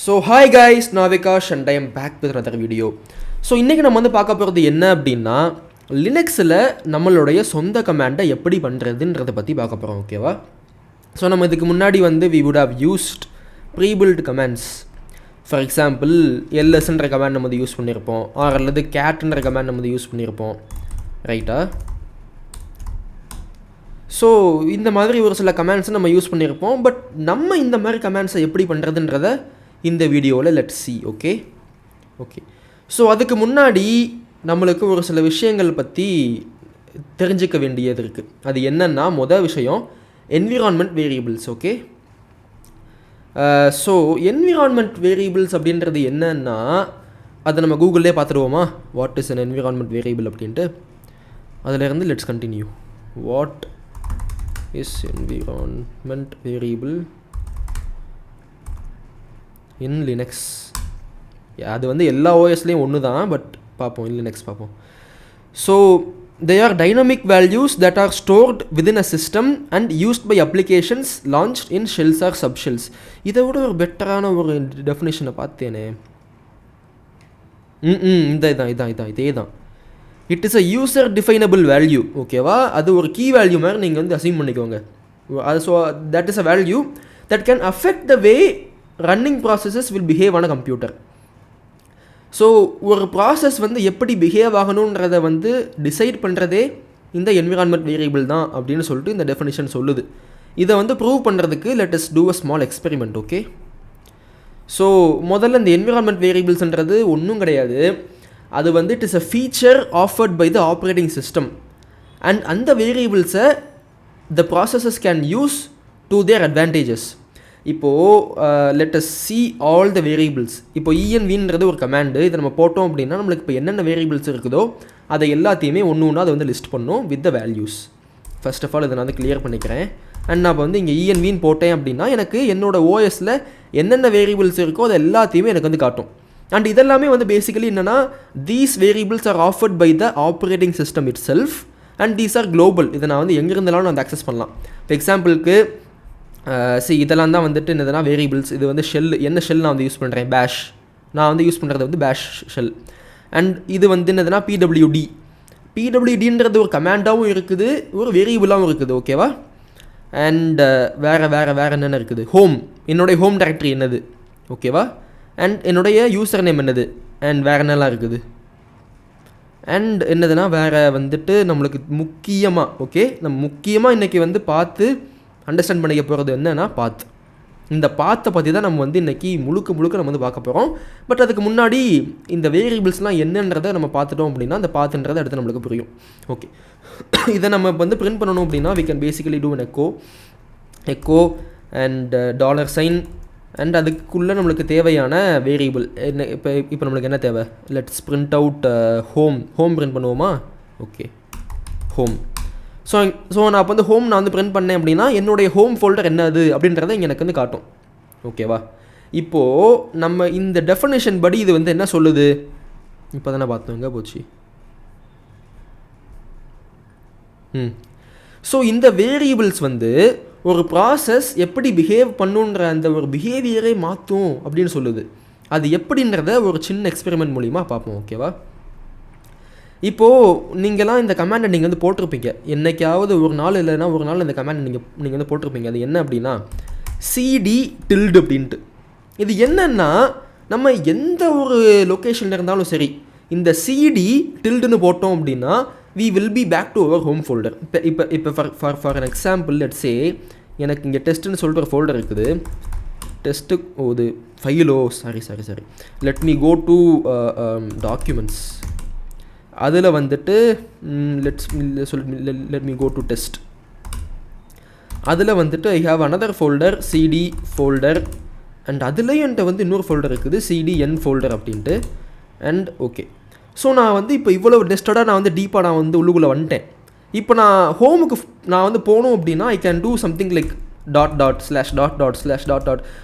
So hi guys, நான் Vikash and I am back with another video. So இன்றைக்கி நம்ம வந்து பார்க்க போகிறது என்ன அப்படின்னா லினக்ஸில் நம்மளுடைய சொந்த கமாண்டை எப்படி பண்ணுறதுன்றதை பற்றி பார்க்க போகிறோம். ஓகேவா? ஸோ நம்ம இதுக்கு முன்னாடி வந்து we would have used pre-built commands. For example எல்எஸ்ன்ற கமாண்ட் நம்ம வந்து யூஸ் பண்ணியிருப்போம், ஆர் அல்லது கேட்ன்ற கமாண்ட் நம்ம வந்து யூஸ் பண்ணியிருப்போம், ரைட்டா? ஸோ இந்த மாதிரி ஒரு சில கமாண்ட்ஸை நம்ம யூஸ் பண்ணியிருப்போம். பட் நம்ம இந்த மாதிரி கமாண்ட்ஸை எப்படி பண்ணுறதுன்றதை இந்த வீடியோவில் லெட்ஸ் see. ஓகே, ஸோ அதுக்கு முன்னாடி நம்மளுக்கு ஒரு சில விஷயங்கள் பற்றி தெரிஞ்சிக்க வேண்டியது இருக்குது. அது என்னென்னா, மொதல் விஷயம் environment variables. Okay, so environment variables அப்படின்றது என்னன்னா, அதை நம்ம கூகுள்லேயே பார்த்துருவோமா, what is an environment variable அப்படின்ட்டு. அதிலேருந்து let's continue. What is environment variable in Linux? அது வந்து எல்லா ஓஎஸ்லேயும் ஒன்று தான், பட் பார்ப்போம், லினக்ஸ் பார்ப்போம். So they are dynamic values that are stored within a system and used by applications launched in shells or subshells. இதை விட ஒரு பெட்டரான ஒரு டெஃபினேஷனை பார்த்தேனே. இதே தான். It is a user definable value. ஓகேவா? அது ஒரு கீ வேல்யூ மாதிரி நீங்கள் வந்து அசைன் பண்ணிக்கோங்க. அது so that is a value that can affect the way running processes will behave on a computer. So ஒரு ப்ராசஸ் வந்து எப்படி பிஹேவ் ஆகணுன்றதை வந்து டிசைட் பண்ணுறதே இந்த என்விரான்மெண்ட் வேரியபிள் தான் அப்படின்னு சொல்லிட்டு இந்த டெஃபினிஷன் சொல்லுது. இதை வந்து ப்ரூவ் பண்ணுறதுக்கு let us do a small experiment. Okay, so முதல்ல இந்த என்விரான்மெண்ட் வேரியபிள்ஸ்ன்றது ஒன்றும் கிடையாது. அது வந்து it is a feature offered by the operating system and அந்த வேரியபிள்ஸை the processes can use to their advantages. இப்போது let us see all the variables. இப்போ envன்றது ஒரு கமாண்டு. இதை நம்ம போட்டோம் அப்படின்னா நம்மளுக்கு இப்போ என்னென்ன வேரியபிள்ஸ் இருக்குதோ அதை எல்லாத்தையுமே ஒன்று ஒன்றா அதை வந்து லிஸ்ட் பண்ணோம் with the values. First of all இதை நான் வந்து கிளியர் பண்ணிக்கிறேன். அண்ட் நான் இப்போ வந்து இங்கே envன்னு போட்டேன் அப்படின்னா எனக்கு என்னோடய ஓஎஸில் என்னென்ன வேரியபிள்ஸ் இருக்கோ அது எல்லாத்தையுமே எனக்கு வந்து காட்டும். அண்ட் இதெல்லாமே வந்து பேசிக்கலி என்னென்னா, these variables are offered by the operating system itself and these are global. இதை நான் வந்து எங்கேருந்தாலும் நான் வந்து அக்சஸ் பண்ணலாம். இப்போ எக்ஸாம்பிளுக்கு இதெல்லாம் தான் வந்துட்டு என்னதுன்னா வேரியபிள்ஸ். இது வந்து ஷெல், என்ன ஷெல் நான் வந்து யூஸ் பண்ணுறேன், பேஷ். நான் வந்து யூஸ் பண்ணுறது வந்து பேஷ் ஷெல். அண்ட் இது வந்து என்னதுன்னா பிடபிள்யூடின்றது ஒரு கமாண்டாகவும் இருக்குது, ஒரு வேரியபிளாகவும் இருக்குது. ஓகேவா? அண்ட் வேறு என்னென்ன இருக்குது, ஹோம், என்னுடைய ஹோம் டைரக்டரி என்னது, ஓகேவா? அண்ட் என்னுடைய யூசர் நேம் என்னது, அண்ட் வேறு என்னெல்லாம் இருக்குது. அண்ட் என்னதுன்னா வேறு வந்துட்டு நம்மளுக்கு முக்கியமாக, ஓகே, நம்ம முக்கியமாக இன்றைக்கி வந்து பார்த்து அண்டர்ஸ்டாண்ட் பண்ணிக்க போகிறது என்னென்னா பாத். இந்த பாத்தை பற்றி தான் நம்ம வந்து இன்றைக்கி முழுக்க நம்ம வந்து பார்க்க போகிறோம். பட் அதுக்கு முன்னாடி இந்த வேரியபிள்ஸ்லாம் என்னன்றதை நம்ம பார்த்துட்டோம் அப்படின்னா அந்த பாத்துன்றதை அடுத்து நம்மளுக்கு புரியும். ஓகே, இதை நம்ம வந்து பிரிண்ட் பண்ணணும் அப்படின்னா we can basically do an echo and $sign and அதுக்குள்ளே நம்மளுக்கு தேவையான வேரியபிள் என்ன. இப்போ நம்மளுக்கு என்ன தேவை, let's print out home print பண்ணுவோமா? Okay, home. ஸோ நான் அப்போ வந்து ஹோம் நான் வந்து பிரிண்ட் பண்ணேன் அப்படின்னா என்னுடைய ஹோம் ஃபோல்டர் என்னது அப்படின்றத இங்கே எனக்கு வந்து காட்டும். ஓகேவா? இப்போது நம்ம இந்த டெஃபினேஷன் படி இது வந்து என்ன சொல்லுது, இப்போ தானே பார்த்தோம், எங்கே போச்சு. ஸோ இந்த வேரியபிள்ஸ் வந்து ஒரு ப்ராசஸ் எப்படி பிஹேவ் பண்ணுன்ற அந்த ஒரு பிஹேவியரை மாற்றும் அப்படின்னு சொல்லுது. அது எப்படின்றத ஒரு சின்ன எக்ஸ்பெரிமெண்ட் மூலிமா பார்ப்போம். ஓகேவா? இப்போது நீங்களாம் இந்த கமாண்டை நீங்கள் வந்து போட்டிருப்பீங்க என்றைக்காவது ஒரு நாள், இல்லைன்னா ஒரு நாள் இந்த கமாண்டை நீங்கள் வந்து போட்டிருப்பீங்க. அது என்ன அப்படின்னா சிடி டில்டு அப்படின்ட்டு. இது என்னென்னா, நம்ம எந்த ஒரு லொக்கேஷனில் இருந்தாலும் சரி இந்த சிடி டில்டுன்னு போட்டோம் அப்படின்னா we will be back to our home folder. இப்போ for an example, let's say எனக்கு இங்கே டெஸ்ட்டுன்னு சொல்லிட்டு ஒரு ஃபோல்டர் இருக்குது. டெஸ்ட்டு இது ஃபைலோ sorry let me go to documents. அதில் வந்துட்டு let me go to test. அதில் வந்துட்டு I have another folder, CD folder. And அதுலேயும் என்கிட்ட வந்து இன்னொரு ஃபோல்டர் இருக்குது, சிடிஎன் ஃபோல்டர் அப்படின்ட்டு. அண்ட் ஓகே, ஸோ நான் வந்து இப்போ இவ்வளோ டெஸ்டடாக நான் வந்து டீப்பாக நான் வந்து உள்ளுக்குள்ளே வந்துட்டேன். இப்போ நான் ஹோமுக்கு நான் வந்து போகணும் அப்படின்னா ஐ can do something like /////.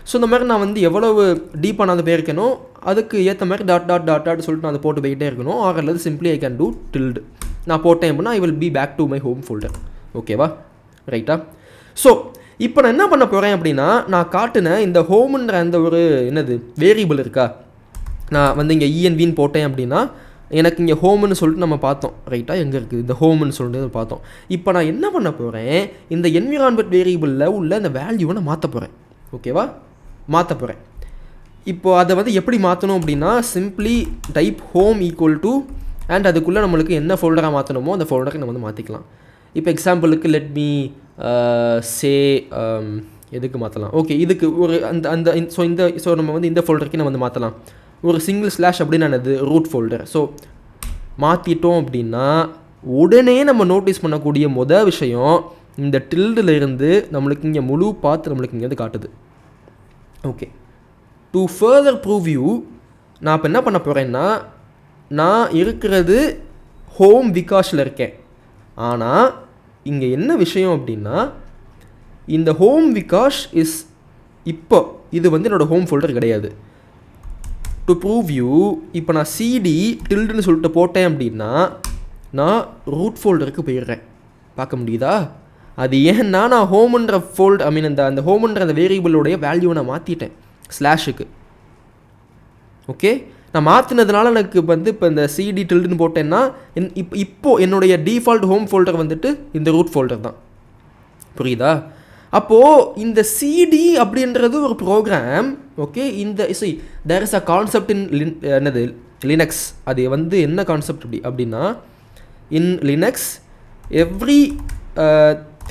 So இந்த மாதிரி நான் வந்து எவ்வளவு டீப்பாக நான் வந்து போயிருக்கணும் அதுக்கு ஏற்ற மாதிரி /// சொல்லிட்டு நான் அதை போட்டு போய்கிட்டே இருக்கணும். ஆர் அல்லது simply I can do tilde. நான் போட்டேன் அப்படின்னா I will be back to my home folder. ஓகேவா? ரைட்டா? ஸோ இப்போ நான் என்ன பண்ண போகிறேன் அப்படின்னா, நான் காட்டின இந்த ஹோம்ன்ற அந்த ஒரு என்னது வேரியபிள் இருக்கா, நான் வந்து இங்கே இஎன்வின்னு போட்டேன் அப்படின்னா எனக்கு இங்கே ஹோம்னு சொல்லிட்டு நம்ம பார்த்தோம் ரைட்டாக, எங்கே இருக்குது இந்த ஹோம்னு சொல்லிட்டு பார்த்தோம். இப்போ நான் என்ன பண்ண போகிறேன், இந்த என்விரான்மெண்ட் வேரியபிளில் உள்ள இந்த வேல்யூவை நான் மாற்ற போகிறேன். ஓகேவா, மாற்ற போகிறேன். இப்போது அதை வந்து எப்படி மாற்றணும் அப்படின்னா, simply type home equal to and அதுக்குள்ளே நம்மளுக்கு என்ன ஃபோல்டராக மாற்றணுமோ அந்த ஃபோல்டரை நம்ம வந்து மாற்றிக்கலாம். இப்போ எக்ஸாம்பிளுக்கு லெட் மீ சே எதுக்கு மாற்றலாம், ஓகே இதுக்கு ஒரு அந்த அந்த ஸோ நம்ம வந்து இந்த ஃபோல்டருக்கு நம்ம வந்து மாற்றலாம். ஒரு சிங்கிள் ஸ்லாஷ் அப்படின்னு என்னது ரூட் ஃபோல்டர். ஸோ மாற்றிட்டோம் அப்படின்னா உடனே நம்ம நோட்டீஸ் பண்ணக்கூடிய மொதல் விஷயம், இந்த டில்டில் இருந்து நம்மளுக்கு இங்கே முழு பார்த்து நம்மளுக்கு இங்கே வந்து காட்டுது. Okay, to further prove you நான் இப்போ என்ன பண்ண போகிறேன்னா, நான் இருக்கிறது ஹோம் விகாஷில் இருக்கேன். ஆனால் இங்கே என்ன விஷயம் அப்படின்னா, இந்த ஹோம் விகாஷ் இஸ் இப்போ இது வந்து என்னோடய ஹோம் ஃபோல்டர் கிடையாது. டு ப்ரூவ் யூ இப்போ நான் சிடி டில்டுன்னு சொல்லிட்டு போட்டேன் அப்படின்னா நான் ரூட் ஃபோல்டருக்கு போயிடுறேன். பார்க்க முடியுதா? அது ஏன்னா நான் ஹோம்ன்ற ஃபோல்டர் அந்த ஹோம்ன்ற அந்த வேரியபிளோடைய வேல்யூவை நான் மாற்றிட்டேன் ஸ்லாஷுக்கு. ஓகே, நான் மாற்றினதுனால எனக்கு வந்து இப்போ இந்த சிடி டில்டுன்னு போட்டேன்னா இப்போது என்னுடைய டிஃபால்ட் ஹோம் ஃபோல்டர் வந்துட்டு இந்த ரூட் ஃபோல்டர் தான். புரியுதா? அப்போது இந்த சிடி அப்படின்றது ஒரு ப்ரோக்ராம். ஓகே, இந்த தேர் இஸ் அ கான்செப்ட் இன் என்னது லினக்ஸ். அது வந்து என்ன கான்செப்ட் அப்படின்னா, இன் Linux every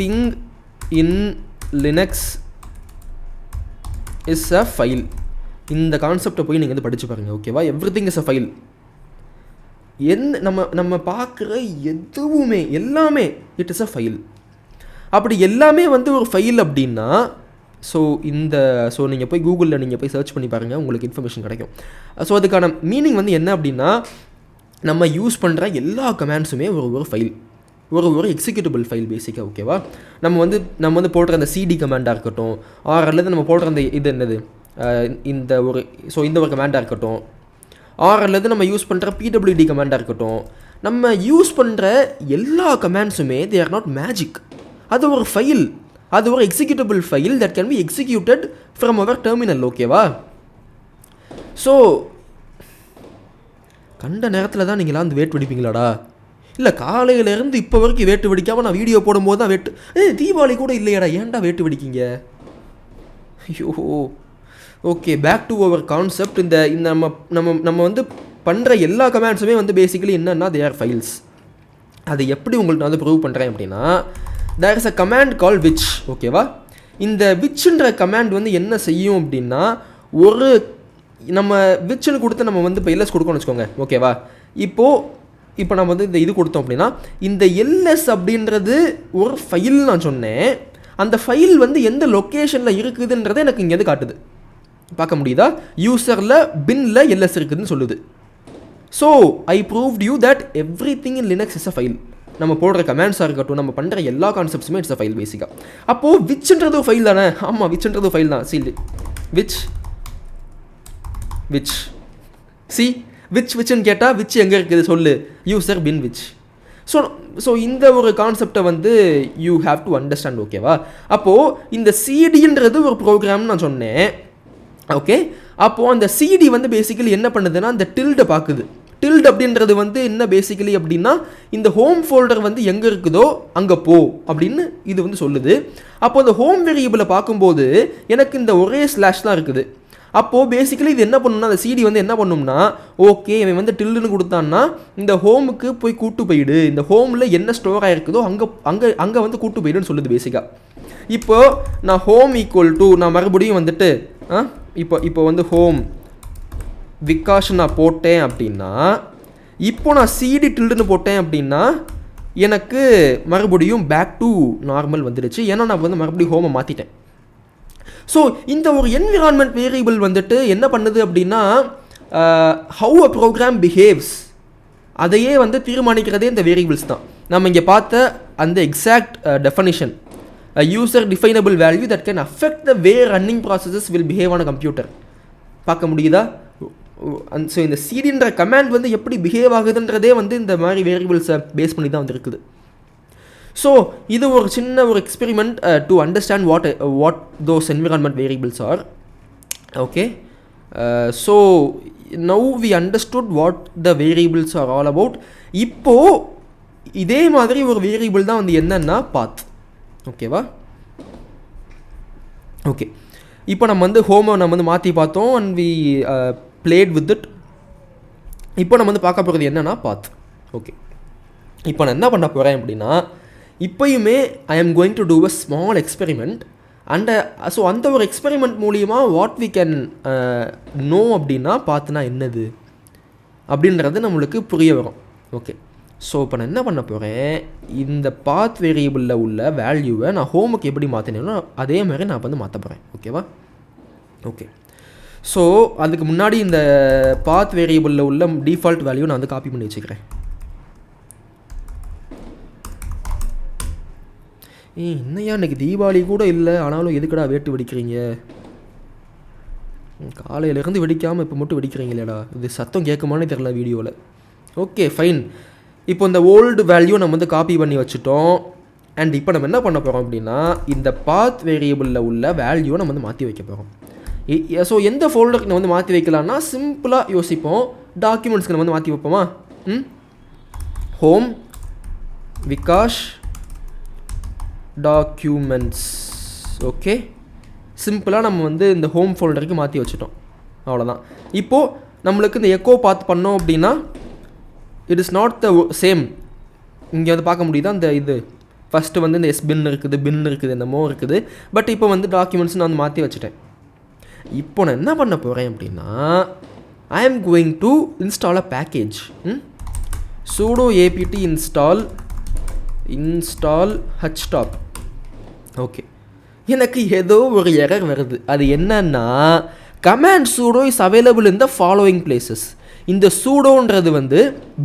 thing in Linux is a file. இந்த கான்செப்டை போய் நீங்கள் வந்து படித்து பாருங்கள். ஓகேவா, every thing is a file. நம்ம பார்க்குற எதுவுமே எல்லாமே இட் இஸ் அ ஃபைல். அப்படி எல்லாமே வந்து ஒரு ஃபைல் அப்படின்னா ஸோ நீங்கள் போய் கூகுளில் நீங்கள் போய் சர்ச் பண்ணி பாருங்கள், உங்களுக்கு இன்ஃபர்மேஷன் கிடைக்கும். ஸோ அதுக்கான மீனிங் வந்து என்ன அப்படின்னா, நம்ம யூஸ் பண்ணுற எல்லா கமாண்ட்ஸுமே ஒரு ஃபைல், ஒரு எக்ஸிக்யூட்டபிள் ஃபைல் பேசிக்காக. ஓகேவா, நம்ம வந்து போடுற அந்த சிடி கமாண்டாக இருக்கட்டும், அல்லது நம்ம போடுற அந்த இது என்னது இந்த ஒரு கமாண்டாக இருக்கட்டும், அல்லது நம்ம யூஸ் பண்ணுற பிடபிள்யூடி கமாண்டாக இருக்கட்டும், நம்ம யூஸ் பண்ணுற எல்லா கமாண்ட்ஸுமே தே ஆர் நாட் மேஜிக். அது ஒரு ஃபைல், அது ஒரு executable file that can be executed from our terminal. ஓகேவா, ஸோ கண்ட நேரத்தில் தான் நீங்களாம் வந்து வேட்டு வெடிப்பீங்களாடா? இல்லை, காலையிலேருந்து இப்போ வரைக்கும் வேட்டு வெடிக்காமல் நான் வீடியோ போடும்போது தான் தீபாவளி கூட இல்லையாடா, ஏன்டா வேட்டு வெடிக்கிங்க? ஐயோ, okay, back to our concept. இந்த நம்ம வந்து பண்ணுற எல்லா கமாண்ட்ஸுமே வந்து பேசிக்கலி என்னென்னா தே ஆர் ஃபைல்ஸ். அது எப்படி உங்களுக்கு நான் வந்து ப்ரூவ் பண்ணுறேன் அப்படின்னா, there is a command call which. ஓகேவா, இந்த விச்ன்ற கமாண்ட் வந்து என்ன செய்யும் அப்படின்னா, நம்ம விச்னு கொடுத்து நம்ம வந்து இப்போ எல்எஸ் கொடுக்கணும்னு வச்சுக்கோங்க. ஓகேவா, இப்போ நம்ம வந்து இந்த இது கொடுத்தோம் அப்படின்னா, இந்த எல்எஸ் அப்படின்றது ஒரு ஃபைல் நான் சொன்னேன். அந்த ஃபைல் வந்து எந்த லொக்கேஷனில் இருக்குதுன்றதை எனக்கு இங்கே வந்து காட்டுது. பார்க்க முடியுதா? யூசரில் பின்னில் எல்எஸ் இருக்குதுன்னு சொல்லுது. So I proved you that every thing in Linux is a file. நம்ம போடுற கமாண்ட்ஸாக இருக்கட்டும், நம்ம பண்ணுற எல்லா கான்செப்ட்ஸுமே இட்ஸ் அ ஃபைல் பேசிக்காக. அப்போது விச்ன்றது ஒரு ஃபைல் தானே? ஆமாம், விச்ன்றது ஃபைல் தான். விச்ன்னு கேட்டால் விச் எங்கே இருக்குது சொல்லு, யூசர் பின் விச். ஸோ இந்த ஒரு கான்செப்டை வந்து யூ ஹாவ் டு அண்டர்ஸ்டாண்ட். ஓகேவா, அப்போது இந்த சிடின்றது ஒரு ப்ரோக்ராம்னு நான் சொன்னேன். ஓகே, அப்போது அந்த சிடி வந்து பேசிக்கலி என்ன பண்ணுதுன்னா, அந்த டில்டை பார்க்குது. டில்ட் அப்படின்றது வந்து என்ன பேசிக்கலி அப்படின்னா, இந்த ஹோம் ஃபோல்டர் வந்து எங்கே இருக்குதோ அங்கே போ அப்படின்னு இது வந்து சொல்லுது. அப்போது அந்த ஹோம் வேரியபிளை பார்க்கும்போது எனக்கு இந்த ஒரே ஸ்லாஷ் தான் இருக்குது. அப்போது பேசிக்கலி இது என்ன பண்ணணும்னா, அந்த சிடி வந்து என்ன பண்ணணும்னா, ஓகே இவன் வந்து டில்டுன்னு கொடுத்தான்னா இந்த ஹோமுக்கு போய் கூட்டு போயிடு, இந்த ஹோமில் என்ன ஸ்டோர் ஆகிருக்குதோ அங்கே வந்து கூட்டு போயிடுன்னு சொல்லுது பேசிக்காக. இப்போது நான் ஹோம் ஈக்குவல் டு நான் மறுபடியும் வந்துட்டு இப்போ வந்து ஹோம் விகாஷ் நான் போட்டேன் அப்படின்னா, இப்போ நான் சிடி டில்டுன்னு போட்டேன் அப்படின்னா எனக்கு மறுபடியும் பேக் டு நார்மல் வந்துடுச்சு. ஏன்னா நான் வந்து மறுபடியும் ஹோமை மாற்றிட்டேன். ஸோ இந்த ஒரு என்விரான்மெண்ட் வேரியபிள் வந்துட்டு என்ன பண்ணுது அப்படின்னா, ஹவு அ ப்ரோக்ராம் பிஹேவ்ஸ் அதையே வந்து தீர்மானிக்கிறதே இந்த வேரியபிள்ஸ் தான். நம்ம இங்கே பார்த்த அந்த exact definition, user definable value that can affect the way running processes will behave on a computer. பார்க்க முடியுதா? ஸோ இந்த சிடின்ற கமாண்ட் வந்து எப்படி பிஹேவ் ஆகுதுன்றதே வந்து இந்த மாதிரி வேரியபிள்ஸை பேஸ் பண்ணி தான் வந்து இருக்குது. ஸோ இது ஒரு சின்ன ஒரு experiment to understand what those environment variables are. Okay, so now we understood what the variables are all about. இப்போது இதே மாதிரி ஒரு வேரியபிள் தான் வந்து என்னன்னா பாத். ஓகேவா? ஓகே, இப்போ நம்ம வந்து ஹோமை நம்ம வந்து மாற்றி பார்த்தோம் and we played with it. இப்போ நம்ம வந்து பார்க்க போகிறது என்னென்னா பாத். ஓகே, இப்போ நான் என்ன பண்ண போகிறேன் அப்படின்னா, இப்போயுமே I am going to do a small experiment and so அந்த ஒரு எக்ஸ்பெரிமெண்ட் மூலிமா வாட் வி கேன் நோ அப்படின்னா பாத்துனா என்னது அப்படின்றது நம்மளுக்கு புரிய வரும். ஓகே, ஸோ இப்போ நான் என்ன பண்ண போகிறேன், இந்த பாத் வேரியபிளில் உள்ள வேல்யூவை நான் ஹோமுக்கு எப்படி மாற்றினேனோ அதே மாதிரி நான் வந்து மாற்ற போகிறேன். ஓகேவா? ஓகே, ஸோ அதுக்கு முன்னாடி இந்த பாத் வேரியபிளில் உள்ள டிஃபால்ட் வேல்யூ நான் வந்து காப்பி பண்ணி வச்சுக்கிறேன். இன்னையா இன்றைக்கி தீபாவளி கூட இல்லை, ஆனாலும் எதுக்கடா வேட்டு வெடிக்கிறீங்க? காலையிலேருந்து வெடிக்காமல் இப்போ மட்டும் வெடிக்கிறீங்களேடா, இது சத்தம் கேட்குமானே தெரில வீடியோவில். ஓகே ஃபைன், இப்போ இந்த ஓல்டு வேல்யூ நம்ம வந்து காப்பி பண்ணி வச்சுட்டோம். அண்ட் இப்போ நம்ம என்ன பண்ண போகிறோம் அப்படின்னா, இந்த பாத் வேரியபிளில் உள்ள வேல்யூவை நம்ம வந்து மாற்றி வைக்க போகிறோம். ஸோ எந்த ஃபோல்டருக்கு நம்ம வந்து மாற்றி வைக்கலாம்னா, சிம்பிளாக யோசிப்போம், டாக்குமெண்ட்ஸ்க்கு நம்ம வந்து மாற்றி வைப்போமா? Home Vikash documents. ஓகே, சிம்பிளாக நம்ம வந்து இந்த ஹோம் ஃபோல்டருக்கு மாற்றி வச்சுட்டோம், அவ்வளோதான். இப்போது நம்மளுக்கு இந்த எக்கோ பாத் பண்ணோம் அப்படின்னா it is not the same. இங்கே வந்து பார்க்க முடியுதா, அந்த இது ஃபஸ்ட்டு வந்து இந்த பின் இருக்குது என்னமோ இருக்குது. பட் இப்போ வந்து டாக்குமெண்ட்ஸ் நான் வந்து மாற்றி வச்சுட்டேன். இப்போ நான் என்ன பண்ண போகிறேன் அப்படின்னா, I am going to install a package. sudo apt install htop. Okay, எனக்கு ஏதோ ஒரு எரர் வருது. அது என்னன்னா, command sudo is available in the following places. இந்த சூடோன்றது வந்து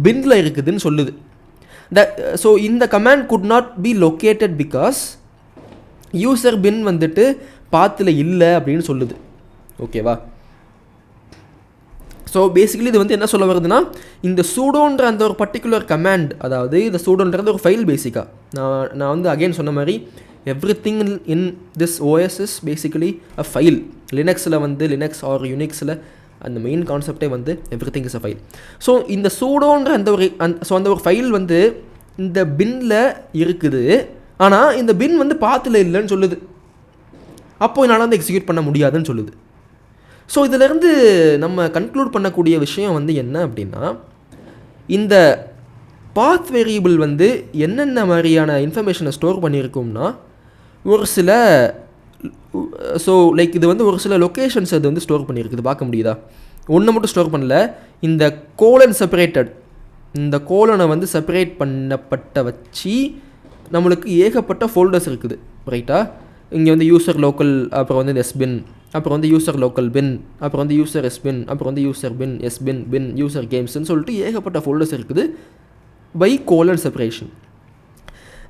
பின்ல இருக்குதுன்னு சொல்லுது. ஸோ இந்த command could not be located because user bin வந்துட்டு பாத்தில் இல்லை அப்படின்னு சொல்லுது. ஓகேவா? ஸோ பேசிக்கலி இது வந்து என்ன சொல்ல வருதுன்னா, இந்த சூடோன்ற அந்த ஒரு பர்டிகுலர் கமாண்ட், அதாவது இந்த சூடோன்றது ஒரு ஃபைல். பேசிக்காக நான் வந்து அகெயின் சொன்ன மாதிரி everything in this OS is basically a file. லினக்ஸில் வந்து லினக்ஸ் ஆர் யுனிக்ஸில் அந்த மெயின் கான்செப்டே வந்து everything is a file. So இந்த சூடோன்ற அந்த ஒரு ஃபைல் வந்து இந்த பின்னில் இருக்குது, ஆனால் இந்த பின் வந்து பாத்தில் இல்லைன்னு சொல்லுது. அப்போ என்னால் வந்து எக்ஸிக்யூட் பண்ண முடியாதுன்னு சொல்லுது. ஸோ இதிலேருந்து நம்ம கன்க்ளூட் பண்ணக்கூடிய விஷயம் வந்து என்ன அப்படின்னா, இந்த பாத் வேரியபிள் வந்து என்னென்ன மாதிரியான இன்ஃபர்மேஷனை ஸ்டோர் பண்ணியிருக்கோம்னா, ஒரு சில ஸோ லைக் இது வந்து ஒரு சில லொக்கேஷன்ஸ் அது வந்து ஸ்டோர் பண்ணியிருக்குது. பார்க்க முடியுதா? ஒன்று மட்டும் ஸ்டோர் பண்ணல, இந்த கோலன் செப்பரேட்டட், இந்த கோலனை வந்து செப்பரேட் பண்ணப்பட்ட வச்சு நம்மளுக்கு ஏகப்பட்ட ஃபோல்டர்ஸ் இருக்குது. ரைட்டா? இங்கே வந்து யூசர் லோக்கல், அப்புறம் வந்து எஸ்பின், அப்புறம் வந்து யூசர் லோக்கல் பின், அப்புறம் வந்து யூசர் எஸ்பின், அப்புறம் வந்து யூசர் பின், எஸ்பின், பின், யூசர் கேம்ஸ்ன்னு சொல்லிட்டு ஏகப்பட்ட ஃபோல்டர்ஸ் இருக்குது பை கோலன் செப்பரேஷன்.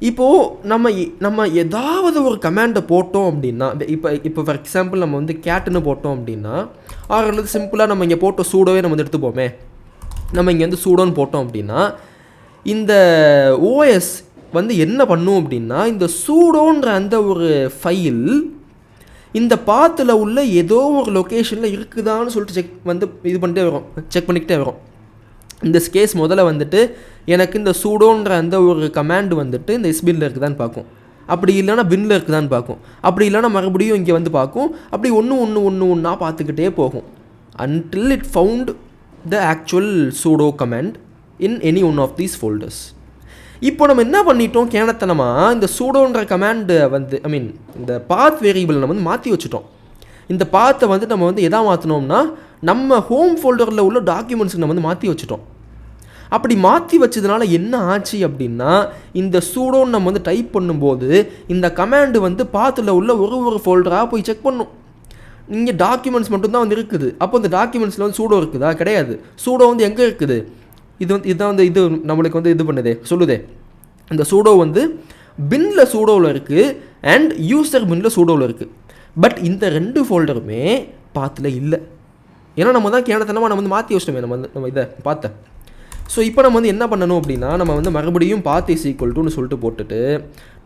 இப்போது நம்ம ஏதாவது ஒரு கமாண்டை போட்டோம் அப்படின்னா, இப்போ ஃபார் எக்ஸாம்பிள் நம்ம வந்து கேட்டுன்னு போட்டோம் அப்படின்னா, அல்லது சிம்பிளாக நம்ம இங்கே போட்ட சூடோவே நம்ம வந்து எடுத்துப்போமே, நம்ம இங்கே வந்து சூடோன்னு போட்டோம் அப்படின்னா, இந்த ஓஎஸ் வந்து என்ன பண்ணும் அப்படின்னா, இந்த சூடோன்ற அந்த ஒரு ஃபைல் இந்த பாத்தில் உள்ள ஏதோ ஒரு லொக்கேஷனில் இருக்குதான்னு சொல்லிட்டு செக் பண்ணிக்கிட்டே வரும். இந்த கேஸ் முதல்ல வந்துட்டு எனக்கு இந்த சூடோன்ற அந்த ஒரு கமாண்டு வந்துட்டு இந்த எஸ்பின்ல இருக்குதான்னு பார்க்கும். அப்படி இல்லைனா பின்னில் இருக்குதான்னு பார்க்கும். அப்படி இல்லைனா மறுபடியும் இங்கே வந்து பார்க்கும். அப்படி ஒன்றா பார்த்துக்கிட்டே போகும் until it found the actual sudo command in any one of these folders. இப்போ நம்ம என்ன பண்ணிட்டோம், கேனத்தனமாக இந்த சூடோன்ற கமாண்டு வந்து இந்த பாத் வேரியபிள் நம்ம வந்து மாற்றி வச்சுட்டோம். இந்த பாத்தை வந்து நம்ம வந்து எதா மாற்றினோம்னா, நம்ம ஹோம் ஃபோல்டரில் உள்ள டாக்குமெண்ட்ஸுக்கு நம்ம வந்து மாற்றி வச்சுட்டோம். அப்படி மாற்றி வச்சதுனால என்ன ஆச்சு அப்படின்னா, இந்த சூடோன்னு நம்ம வந்து டைப் பண்ணும்போது இந்த கமாண்டு வந்து பாத்தில் உள்ள ஒரு ஃபோல்டராக போய் செக் பண்ணும். இங்கே டாக்குமெண்ட்ஸ் மட்டும்தான் வந்து இருக்குது. அப்போ இந்த டாக்குமெண்ட்ஸில் வந்து சூடோ இருக்குதா? கிடையாது. சூடோ வந்து எங்கே இருக்குது? இதுதான் வந்து இது நம்மளுக்கு வந்து இது பண்ணுதே, சொல்லுதே. இந்த சூடோ வந்து பின்னில் சூடோவில் இருக்குது அண்ட் யூசர் பின்னில் சூடோவில் இருக்குது. பட் இந்த ரெண்டு ஃபோல்டருமே பாத்தில் இல்லை. ஏன்னா நம்ம தான் கேனத்தனமாக நம்ம வந்து மாற்றி வச்சிட்டோமே நம்ம இதை பார்த்தேன். ஸோ இப்போ நம்ம வந்து என்ன பண்ணணும் அப்படின்னா, நம்ம வந்து மறுபடியும் பாத் இஸ் ஈக்குவல் டுன்னு சொல்லிட்டு போட்டுட்டு,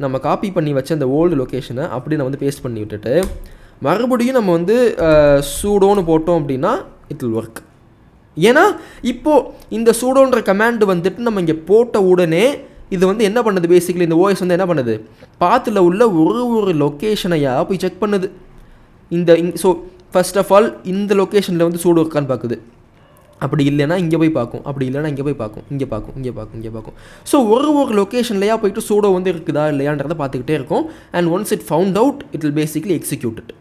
நம்ம காப்பி பண்ணி வச்ச அந்த ஓல்டு லொக்கேஷனை அப்படி நான் வந்து பேஸ்ட் பண்ணி விட்டுட்டு, மறுபடியும் நம்ம வந்து சூடோன்னு போட்டோம் அப்படின்னா இட் வில் ஒர்க். ஏன்னா இப்போது இந்த சூடோன்ற கமாண்ட் வந்துட்டு நம்ம இங்கே போட்ட உடனே இது வந்து என்ன பண்ணுது, பேசிக்கலி இந்த ஓஎஸ் வந்து என்ன பண்ணுது, பாத்தில் உள்ள ஒரு லொக்கேஷனையாக போய் செக் பண்ணுது. ஸோ ஃபர்ஸ்ட் ஆஃப் ஆல் இந்த லொக்கேஷனில் வந்து சூடோ இருக்கான்னு பார்க்குது. அப்படி இல்லைன்னா இங்கே போய் பார்க்கும், அப்படி இல்லைனா இங்கே போய் பார்க்கும், இங்கே பார்க்கும். ஸோ ஒரு லொக்கேஷன்லையா போயிட்டு சூடோ வந்து இருக்குதா இல்லையான்றதை பார்த்துக்கிட்டே இருக்கும். And once it found out it will basically execute it.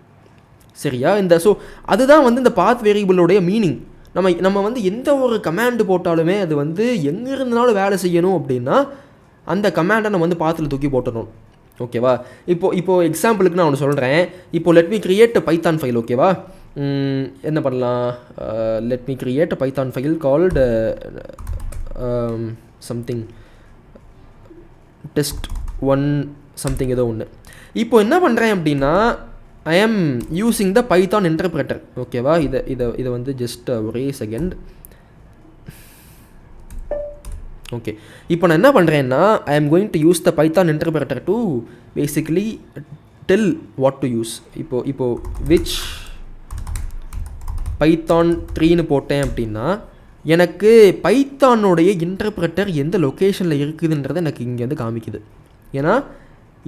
சரியா? ஸோ அதுதான் வந்து இந்த பாத் வேரியபிளோடைய மீனிங். நம்ம வந்து எந்த ஒரு கமாண்டு போட்டாலுமே அது வந்து எங்கே இருந்தாலும் வேலை செய்யணும் அப்படின்னா அந்த கமாண்டை நம்ம வந்து பாத்தில் தூக்கி போட்டணும். ஓகேவா? இப்போது எக்ஸாம்பிளுக்கு நான் ஒன்று சொல்கிறேன். இப்போ let me create a Python file. ஓகேவா? என்ன பண்ணலாம், let me create a Python file called something test1 something ஏதோ ஒன்று. இப்போ என்ன பண்ணுறேன் அப்படின்னா, ஐ ஆம் யூஸிங் த பைத்தான் இன்டர்பிரட்டர். ஓகேவா? இதை வந்து ஜஸ்ட் ஒரே செகண்ட். ஓகே, இப்போ நான் என்ன பண்ணுறேன்னா, I am going to use the Python interpreter to basically tell what to use. இப்போது விச் பைத்தான் 3ன்னு போட்டேன் அப்படின்னா எனக்கு பைத்தானுடைய இன்டர்பிரட்டர் எந்த லொக்கேஷனில் இருக்குதுன்றதை எனக்கு இங்கே வந்து காமிக்குது. ஏன்னா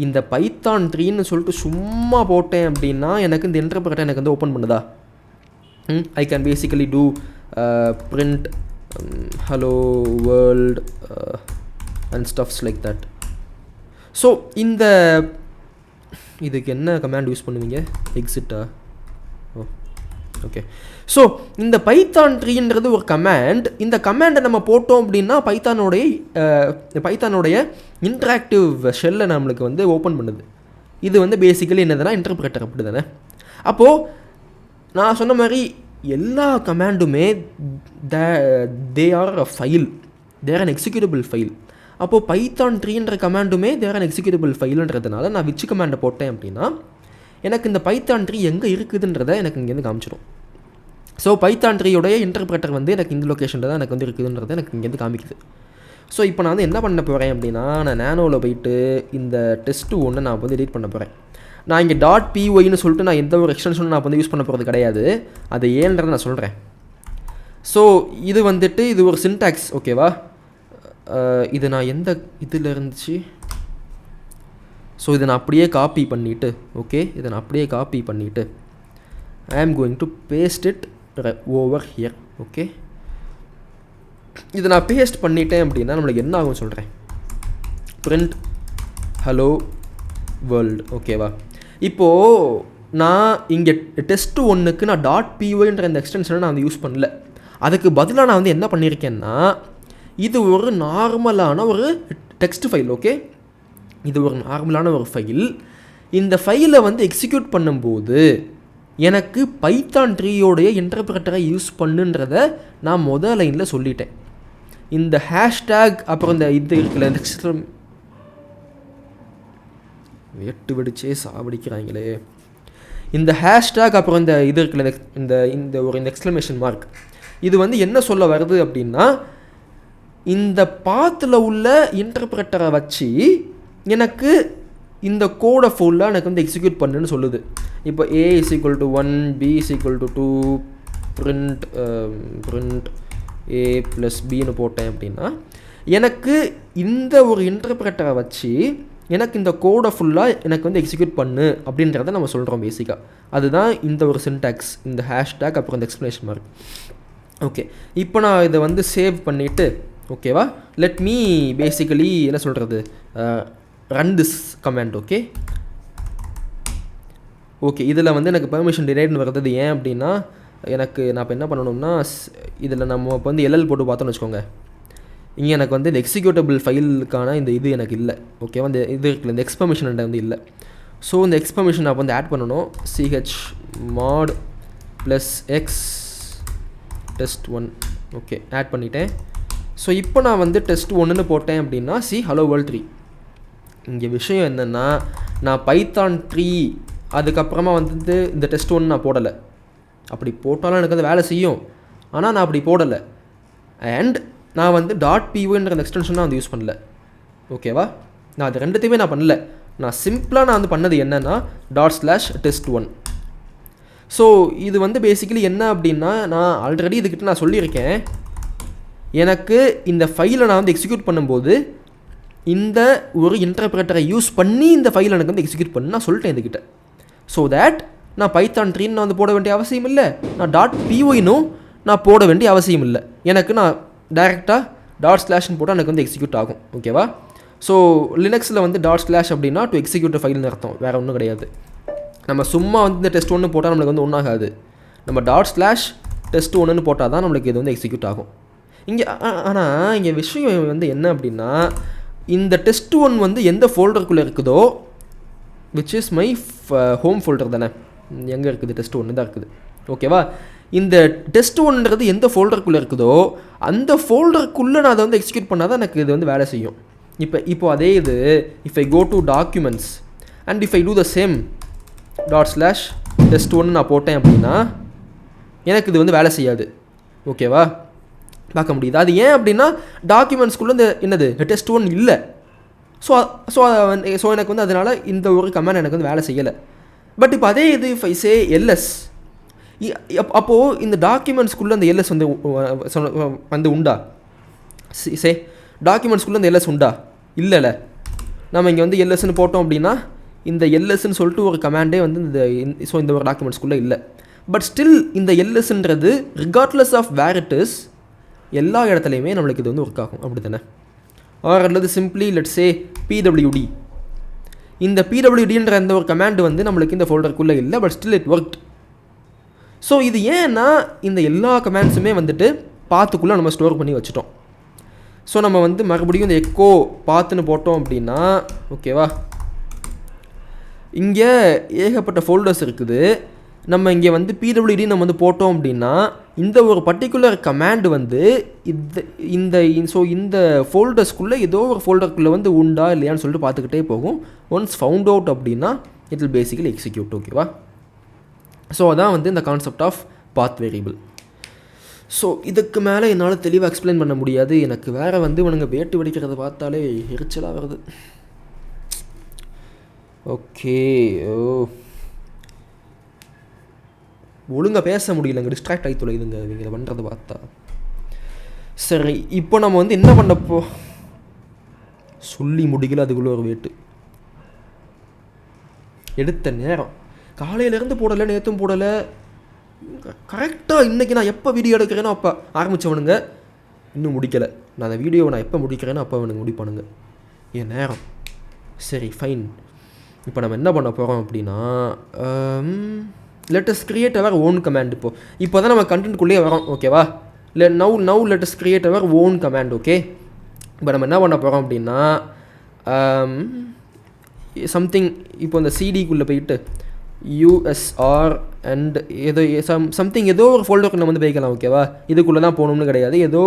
இந்த பைத்தான் 3ன்னு சொல்லிட்டு சும்மா போட்டேன் அப்படின்னா எனக்கு இந்த இன்டர்பிரட்டர் எனக்கு வந்து ஓப்பன் பண்ணுதா? I can basically do print hello world and stuffs like that. So இதுக்கு என்ன கமாண்ட் யூஸ் பண்ணுவீங்க? எக்ஸிட்டா? Oh okay. ஸோ இந்த பைத்தான் 3ன்றது ஒரு கமாண்ட். இந்த கமாண்டை நம்ம போட்டோம் அப்படின்னா பைத்தானுடைய இன்ட்ராக்டிவ் ஷெல்லை நம்மளுக்கு வந்து ஓப்பன் பண்ணுது. இது வந்து பேசிக்கலி என்னதுன்னா இன்டர்பிரட்டர். அப்படி தானே? அப்போது நான் சொன்ன மாதிரி எல்லா கமாண்டுமே they are a file, they're an executable file. அப்போது பைத்தான் 3ன்ற கமாண்டுமே தேர் அன் எக்ஸிக்யூட்டபிள் ஃபைலுன்றதுனால நான் விச் கமாண்டை போட்டேன் அப்படின்னா எனக்கு இந்த பைத்தான் 3 எங்கே இருக்குதுன்றதை எனக்கு இங்கேருந்து காமிச்சிடும். ஸோ பைத்தான் 3யோடைய இன்டர்பிரட்டர் வந்து எனக்கு இந்த லொக்கேஷனில் தான் எனக்கு வந்து இருக்குதுன்றதை எனக்கு இங்கேருந்து காமிக்குது. ஸோ இப்போ நான் வந்து என்ன பண்ண போகிறேன் அப்படின்னா, நான் நேனோவில் போயிட்டு இந்த test1 நான் வந்து எடிட் பண்ண போகிறேன். நான் இங்கே .pyன்னு சொல்லிட்டு நான் எந்த ஒரு எக்ஸ்டென்ஷனும் நான் வந்து யூஸ் பண்ண போகிறது கிடையாது. அது ஏன்றதை நான் சொல்கிறேன். ஸோ இது வந்துட்டு இது ஒரு சின்டாக்ஸ். ஓகேவா? இது நான் எந்த இதில் இருந்துச்சு? ஸோ இதை நான் அப்படியே காப்பி பண்ணிவிட்டு, ஓகே, இதை நான் அப்படியே காப்பி பண்ணிவிட்டு I am going to paste it over here. Okay, இதை நான் பேஸ்ட் பண்ணிட்டேன் அப்படின்னா நம்மளுக்கு என்ன ஆகும் சொல்கிறேன். print hello world. ஓகேவா? இப்போது நான் இங்கே test1க்கு நான் .pyன்ற இந்த எக்ஸ்டென்ஷனை நான் வந்து யூஸ் பண்ணல. அதுக்கு பதிலாக நான் வந்து என்ன பண்ணியிருக்கேன்னா, இது ஒரு நார்மலான ஒரு டெக்ஸ்ட் ஃபைல். ஓகே, இது ஒரு நார்மலான ஒரு ஃபைல். இந்த ஃபைலை வந்து எக்ஸிக்யூட் பண்ணும்போது எனக்கு பைத்தான் 3யோடைய இன்டர்பிரட்டரை யூஸ் பண்ணுன்றதை நான் முதல் லைனில் சொல்லிட்டேன். இந்த ஹேஷ்டேக் அப்புறம் இந்த இது இருக்குல்ல, இந்த வெட்டு வெடிச்சே சாவடிக்கிறாங்களே, இந்த ஹேஷ்டேக் அப்புறம் இந்த இது இருக்குல்ல, இந்த எக்ஸ்க்ளமேஷன் மார்க், இது வந்து என்ன சொல்ல வருது அப்படின்னா, இந்த பாத்தில் உள்ள இன்டர்பிரட்டரை வச்சு எனக்கு இந்த கோடை ஃபுல்லாக எனக்கு வந்து எக்ஸிக்யூட் பண்ணுன்னு சொல்லுது. இப்போ a = 1, b = 2, print a + bன்னு போட்டேன் அப்படின்னா எனக்கு இந்த ஒரு இன்டர்பிரட்டரை வச்சு எனக்கு இந்த கோடை ஃபுல்லாக எனக்கு வந்து எக்ஸிக்யூட் பண்ணு அப்படின்றத நம்ம சொல்கிறோம் பேசிக்காக. அதுதான் இந்த ஒரு சின்டாக்ஸ், இந்த ஹேஷ்டேக் அப்புறம் இந்த எக்ஸ்ப்ளனேஷன் மார்க். ஓகே, இப்போ நான் இதை வந்து சேவ் பண்ணிவிட்டு, ஓகேவா, லெட் மீ பேசிக்கலி என்ன சொல்கிறது, run this command. Okay okay, இதில் வந்து எனக்கு பெர்மிஷன் டினைட்னு வருது. ஏன் அப்படின்னா நான் இப்போ என்ன பண்ணணும்னா, இதில் நம்ம இப்போ வந்து LL போட்டு பார்த்தோன்னு வச்சுக்கோங்க, இங்கே எனக்கு வந்து இந்த எக்ஸிக்யூட்டபிள் ஃபைலுக்கான இந்த இது எனக்கு இல்லை. ஓகேவா, இந்த இது இருக்குல்ல, இந்த எக்ஸ்பர்மிஷன் வந்து இல்லை. ஸோ இந்த எக்ஸ்பர்மிஷன் நான் வந்து ஆட் பண்ணணும். chmod +x test1. Okay, add பண்ணிட்டேன். ஸோ இப்போ நான் வந்து test1ன்னு போட்டேன் அப்படின்னா hello world 3. இங்கே விஷயம் என்னென்னா, நான் பைத்தான் 3 அதுக்கப்புறமா வந்து இந்த test1 நான் போடலை. அப்படி போட்டாலும் எனக்கு அது வேலை செய்யும், ஆனால் நான் அப்படி போடலை. அண்ட் நான் வந்து .pyன்ற அந்த எக்ஸ்டென்ஷன் வந்து யூஸ் பண்ணல. ஓகேவா? நான் அது ரெண்டுத்தையுமே நான் பண்ணல. நான் சிம்பிளாக நான் வந்து பண்ணது என்னென்னா .test1. ஸோ இது வந்து பேசிக்கலி என்ன அப்படின்னா, நான் ஆல்ரெடி இதுக்கிட்ட நான் சொல்லியிருக்கேன், எனக்கு இந்த ஃபைலை நான் வந்து எக்ஸிக்யூட் பண்ணும்போது இந்த ஒரு இன்டர்பிரட்டரை யூஸ் பண்ணி இந்த ஃபைலை எனக்கு வந்து எக்ஸிக்யூட் பண்ணி நான் சொல்லிட்டேன் இதுக்கிட்ட. ஸோ தேட் நான் பைத்தான் 3 நான் வந்து போட வேண்டிய அவசியம் இல்லை, நான் .pyனும் நான் போட வேண்டிய அவசியம் இல்லை. எனக்கு நான் டைரெக்டாக /ன்னு போட்டால் எனக்கு வந்து எக்ஸிக்யூட் ஆகும். ஓகேவா? ஸோ லினக்ஸில் வந்து / அப்படின்னா டு எக்ஸிக்யூட் ஃபைல்னு அர்த்தம், வேறு ஒன்றும் கிடையாது. நம்ம சும்மா வந்து இந்த test1 போட்டால் நம்மளுக்கு வந்து ஒன்றாகாது. நம்ம .test1 போட்டால் தான் நம்மளுக்கு இது வந்து எக்ஸிக்யூட் ஆகும். இங்கே ஆனால் இங்கே விஷயம் வந்து என்ன அப்படின்னா, இந்த test1 வந்து எந்த ஃபோல்டருக்குள்ளே இருக்குதோ, which is my home folder தானே, எங்கே இருக்குது test1 தான் இருக்குது. ஓகேவா? இந்த test1ன்றது எந்த ஃபோல்டருக்குள்ளே இருக்குதோ அந்த ஃபோல்டருக்குள்ளே நான் அதை வந்து எக்ஸிக்யூட் பண்ணால் தான் எனக்கு இது வந்து வேலை செய்யும். இப்போ அதே இது if I go to documents and if I do the same .test1 நான் போட்டேன் அப்படின்னா எனக்கு இது வந்து வேலை செய்யாது. ஓகேவா? பார்க்க முடியுது. அது ஏன் அப்படின்னா டாக்குமெண்ட்ஸ்குள்ளே இந்த என்னது test1 இல்லை. ஸோ எனக்கு வந்து அதனால் இந்த ஒரு கமெண்ட் எனக்கு வந்து வேலை செய்யலை. பட் இப்போ அதே இது இஃப் ஐ சே ls, அப்போது இந்த டாக்குமெண்ட்ஸ்குள்ளே அந்த ls வந்து உண்டா? சே டாக்குமெண்ட்ஸ்குள்ளே இந்த ls உண்டா? இல்லைல்ல. நம்ம இங்கே வந்து ல்ஸ்ன்னு போட்டோம் அப்படின்னா இந்த ல்ஸ்ன்னு சொல்லிட்டு ஒரு கமாண்டே வந்து இந்த ஒரு டாக்குமெண்ட்ஸ்குள்ளே இல்லை. பட் ஸ்டில் இந்த ல்ஸ்ன்றது regardless of where it is எல்லா இடத்துலையுமே நம்மளுக்கு இது வந்து ஒர்க் ஆகும். அப்படி தானே? ஆர் அல்லது சிம்பிளி லெட்ஸ் சே pwd, இந்த pwdன்ற அந்த ஒரு கமாண்ட் வந்து நம்மளுக்கு இந்த ஃபோல்டருக்குள்ளே இல்லை, but still it worked. So இது ஏன்னா இந்த எல்லா கமாண்ட்ஸுமே வந்துட்டு பாத்துக்குள்ளே நம்ம ஸ்டோர் பண்ணி வச்சுட்டோம். ஸோ நம்ம வந்து மறுபடியும் இந்த எக்கோ பாத்துன்னு போட்டோம் அப்படின்னா, ஓகேவா, இங்கே ஏகப்பட்ட ஃபோல்டர்ஸ் இருக்குது. நம்ம இங்கே வந்து pwd நம்ம வந்து போட்டோம் அப்படின்னா இந்த ஒரு பர்டிகுலர் கமாண்ட் வந்து இந்த ஃபோல்டர்ஸ்குள்ளே ஏதோ ஒரு ஃபோல்டருக்குள்ளே வந்து உண்டா இல்லையான்னு சொல்லிட்டு பார்த்துக்கிட்டே போகும். ஒன்ஸ் ஃபவுண்ட் அவுட் அப்படின்னா இட் வில் பேசிக்கலி எக்ஸிக்யூட். ஓகேவா? ஸோ அதான் வந்து இந்த concept of path variable. So இதுக்கு மேலே என்னால் தெளிவாக எக்ஸ்பிளைன் பண்ண முடியாது. எனக்கு வேறு வந்து இவனுங்க வேட்டு வெடிக்கிறத பார்த்தாலே எரிச்சலாக வருது. ஓகே, ஒழுங்காக பேச முடியலங்க, டிஸ்ட்ராக்ட் ஆகி தொலைதுங்க இவங்க இதை பண்ணுறதை பார்த்தா. சரி, இப்போ நம்ம வந்து என்ன பண்ணப்போ சொல்லி முடிக்கல, அதுக்குள்ளே ஒரு வேட்டு எடுத்த நேரம் காலையிலேருந்து போடலை, நேற்றும் போடலை, கரெக்டாக இன்றைக்கி நான் எப்போ வீடியோ எடுக்கிறேனோ அப்போ ஆரம்பித்தவனுங்க இன்னும் முடிக்கலை. நான் அந்த வீடியோவை நான் எப்போ முடிக்கிறேனோ அப்போ அவனுங்க முடிப்பானுங்க என் நேரம். சரி, ஃபைன். இப்போ நம்ம என்ன பண்ண போகிறோம் அப்படின்னா, let us create our own command. இப்போ தான் நம்ம கண்டென்ட்குள்ளேயே வரோம். ஓகேவா? now let us create our own command. Okay, இப்போ நம்ம என்ன பண்ண போகிறோம் அப்படின்னா சம்திங், இப்போ இந்த சிடிக்குள்ளே போயிட்டு usr அண்ட் ஏதோ சம்திங் ஏதோ ஒரு ஃபோல்டருக்குள்ள நம்ம வந்து வைக்கலாம். ஓகேவா? இதுக்குள்ளே தான் போகணும்னு கிடையாது, ஏதோ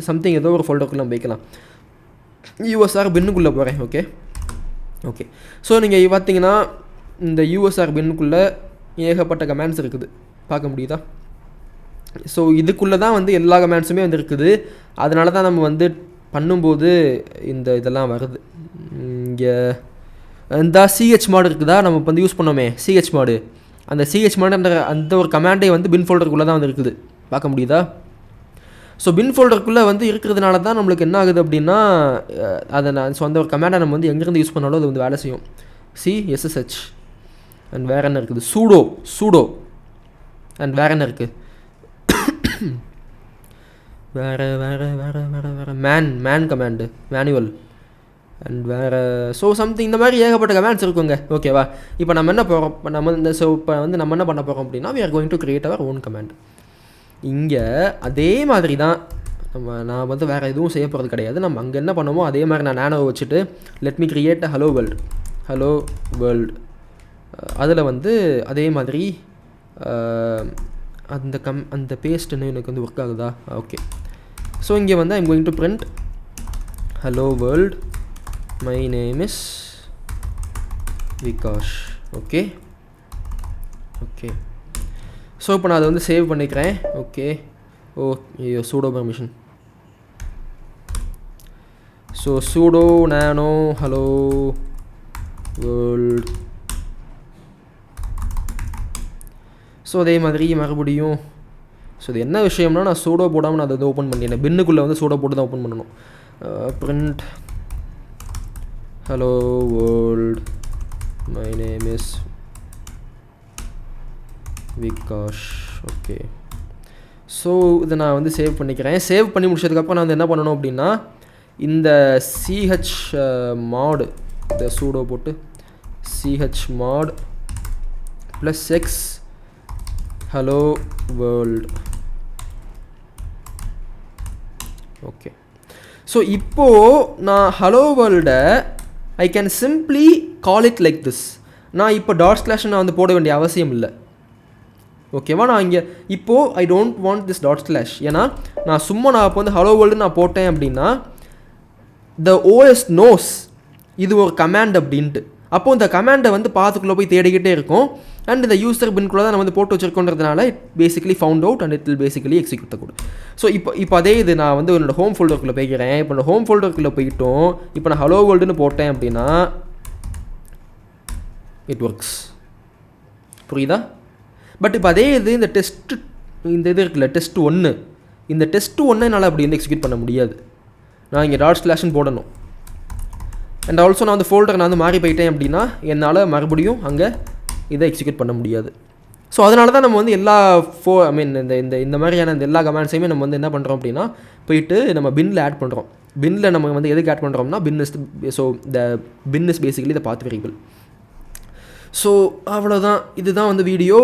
சம்திங் ஏதோ ஒரு ஃபோல்டருக்குள்ளே நம்ம வைக்கலாம். usr பின்னுக்குள்ளே போகிறேன். ஓகே, ஸோ நீங்கள் பார்த்தீங்கன்னா இந்த usr பின்னுக்குள்ளே ஏகப்பட்ட கமெண்ட்ஸ் இருக்குது, பார்க்க முடியுதா? ஸோ இதுக்குள்ளே தான் வந்து எல்லா கமெண்ட்ஸுமே வந்து இருக்குது. அதனால தான் நம்ம வந்து பண்ணும்போது இதெல்லாம் வருது. இங்கே இந்த chmod இருக்குதா, நம்ம இப்போ வந்து யூஸ் பண்ணோமே chmod, அந்த chmodன்ற அந்த ஒரு கமாண்டே வந்து பின் ஃபோல்டருக்குள்ளே தான் வந்து இருக்குது, பார்க்க முடியுதா? ஸோ பின் ஃபோல்டருக்குள்ளே வந்து இருக்கிறதுனால தான் நம்மளுக்கு என்ன ஆகுது அப்படின்னா, அதை ஸோ அந்த ஒரு கமாண்டை நம்ம வந்து எங்கேருந்து யூஸ் பண்ணாலும் அது வந்து வேலை செய்யும். ssh அண்ட் வேறு என்ன இருக்குது, சூடோ அண்ட் வேறு என்ன இருக்குது, வேறு மேன் கமாண்டு, மேனுவல் அண்ட் வேறு ஸோ சம்திங், இந்த மாதிரி ஏகப்பட்ட கமாண்ட்ஸ் இருக்குங்க. ஓகேவா? இப்போ நம்ம என்ன போகிறோம், இப்போ வந்து நம்ம என்ன பண்ண போகிறோம் அப்படின்னா, we are going to create our own command. இங்கே அதே மாதிரி தான் நான் வந்து வேறு எதுவும் செய்ய போகிறது கிடையாது. நம்ம அங்கே என்ன பண்ணுமோ அதே மாதிரி நான் நானோ வச்சுட்டு let me create a hello world அதில் வந்து அதே மாதிரி அந்த பேஸ்ட்டுன்னு எனக்கு வந்து ஒர்க் ஆகுதா? ஓகே, ஸோ இங்கே வந்து I'm going to print hello world, my name is Vikash. Okay, so இப்போ நான் அதை வந்து சேவ் பண்ணிக்கிறேன். ஓகே, ஐயோ sudo permission, so sudo nano hello world. So அதே மாதிரி மறுபடியும் ஸோ இது என்ன விஷயம்னா நான் சூடோ போடாமல் நான் அதை வந்து ஓப்பன் பண்ணிட்டேன். பின்னுக்குள்ளே வந்து சூடோ போட்டு தான் ஓப்பன் பண்ணணும். print hello world my name is Vikash. Okay so இதை நான் வந்து சேவ் பண்ணிக்கிறேன். சேவ் பண்ணி முடிச்சதுக்கப்புறம் நான் வந்து என்ன பண்ணணும் அப்படின்னா இந்த chmod இந்த சூடோ போட்டு chmod +x hello world. Okay so இப்போது நான் ஹலோ வேர்ல்டை I can simply call it like this. நான் இப்போ டாட் / நான் வந்து போட வேண்டிய அவசியம் இல்லை. ஓகேவா? நான் இங்கே இப்போது I don't want this dot / ஏன்னா நான் சும்மா நான் இப்போ வந்து ஹலோ வேர்ல்டு நான் போட்டேன் அப்படின்னா த OS நோஸ் இது ஒரு கமாண்ட் அப்படின்ட்டு. அப்போது இந்த கமாண்டை வந்து பாத்துக்குள்ளே போய் தேடிக்கிட்டே இருக்கும். அண்ட் இந்த யூசர் பின்குள்ளே தான் நம்ம வந்து போட்டு வச்சுருக்கோன்றதுனால it basically found out and it will basically execute the code. So இப்போ அதே இது நான் வந்து என்னோட ஹோம் ஃபோல்டருக்குள்ளே போய்க்கிறேன். இப்போ நான் ஹோம் ஃபோல்டருக்குள்ளே போய்கிட்டோம். இப்போ நான் ஹலோ வேர்ல்டுன்னு போட்டேன் அப்படின்னா இட் ஒர்க்ஸ். புரியுதா? பட் இப்போ அதே இது இந்த இந்த இது இருக்குல்ல டெஸ்ட் 1, இந்த டெஸ்ட் 1 என்னால் அப்படி வந்து எக்ஸிக்யூட் பண்ண முடியாது. நான் இங்கே டாட் / போடணும். அண்ட் ஆல்சோ நான் வந்து ஃபோல்டர் நான் வந்து மாறி போயிட்டேன் அப்படின்னா என்னால் மறுபடியும் அங்கே இதை எக்ஸிக்யூட் பண்ண முடியாது. ஸோ அதனால தான் நம்ம வந்து எல்லா இந்த மாதிரியான இந்த எல்லா கமாண்ட்ஸையுமே நம்ம வந்து என்ன பண்ணுறோம் அப்படின்னா போயிட்டு நம்ம பின்னில் ஆட் பண்ணுறோம். பின்னில் நம்ம வந்து எதுக்கு ஆட் பண்ணுறோம்னா so the bin is basically the path variable. So அவ்வளோதான். இதுதான் வந்து வீடியோ.